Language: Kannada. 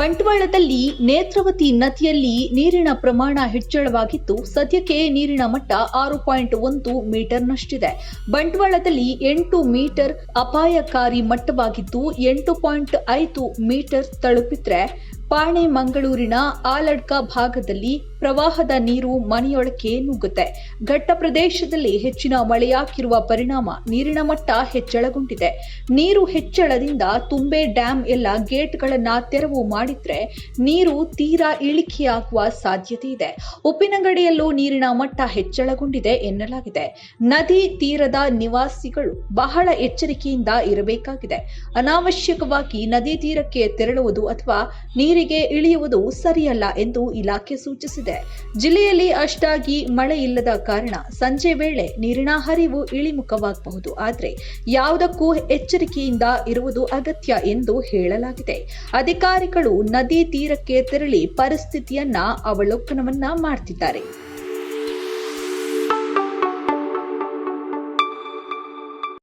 ಬಂಟ್ವಾಳದಲ್ಲಿ ನೇತ್ರಾವತಿ ನದಿಯಲ್ಲಿ ನೀರಿನ ಪ್ರಮಾಣ ಹೆಚ್ಚಳವಾಗಿದ್ದು ಸದ್ಯಕ್ಕೆ ನೀರಿನ ಮಟ್ಟ 6.1 ಮೀಟರ್ನಷ್ಟಿದೆ. ಬಂಟ್ವಾಳದಲ್ಲಿ 8 ಮೀಟರ್ ಅಪಾಯಕಾರಿ ಮಟ್ಟವಾಗಿದ್ದು 8.5 ಮೀಟರ್ ತಲುಪಿದ್ರೆ ಪಾಣೆ ಮಂಗಳೂರಿನ ಆಲಡ್ಕ ಭಾಗದಲ್ಲಿ ಪ್ರವಾಹದ ನೀರು ಮನೆಯೊಳಕ್ಕೆ ನುಗ್ಗುತ್ತೆ. ಘಟ್ಟ ಪ್ರದೇಶದಲ್ಲಿ ಹೆಚ್ಚಿನ ಮಳೆಯಾಗಿರುವ ಪರಿಣಾಮ ನೀರಿನ ಮಟ್ಟ ಹೆಚ್ಚಳಗೊಂಡಿದೆ. ನೀರು ಹೆಚ್ಚಳದಿಂದ ತುಂಬೆ ಡ್ಯಾಂ ಎಲ್ಲ ಗೇಟ್ಗಳನ್ನು ತೆರವು ಮಾಡಿದ್ರೆ ನೀರು ತೀರಾ ಇಳಿಕೆಯಾಗುವ ಸಾಧ್ಯತೆ ಇದೆ. ಉಪ್ಪಿನಂಗಡಿಯಲ್ಲೂ ನೀರಿನ ಮಟ್ಟ ಹೆಚ್ಚಳಗೊಂಡಿದೆ ಎನ್ನಲಾಗಿದೆ. ನದಿ ತೀರದ ನಿವಾಸಿಗಳು ಬಹಳ ಎಚ್ಚರಿಕೆಯಿಂದ ಇರಬೇಕಾಗಿದೆ. ಅನಾವಶ್ಯಕವಾಗಿ ನದಿ ತೀರಕ್ಕೆ ತೆರಳುವುದು ಅಥವಾ ನೀರಿಗೆ ಇಳಿಯುವುದು ಸರಿಯಲ್ಲ ಎಂದು ಇಲಾಖೆ ಸೂಚಿಸಿದೆ. ಜಿಲ್ಲೆಯಲ್ಲಿ ಅಷ್ಟಾಗಿ ಮಳೆ ಇಲ್ಲದ ಕಾರಣ ಸಂಜೆ ವೇಳೆ ನೀರಿನ ಹರಿವು ಇಳಿಮುಖವಾಗಬಹುದು. ಆದರೆ ಯಾವುದಕ್ಕೂ ಎಚ್ಚರಿಕೆಯಿಂದ ಇರುವುದು ಅಗತ್ಯ ಎಂದು ಹೇಳಲಾಗಿದೆ. ಅಧಿಕಾರಿಗಳು ನದಿ ತೀರಕ್ಕೆ ತೆರಳಿ ಪರಿಸ್ಥಿತಿಯನ್ನ ಅವಲೋಕನವನ್ನ ಮಾಡ್ತಿದ್ದಾರೆ.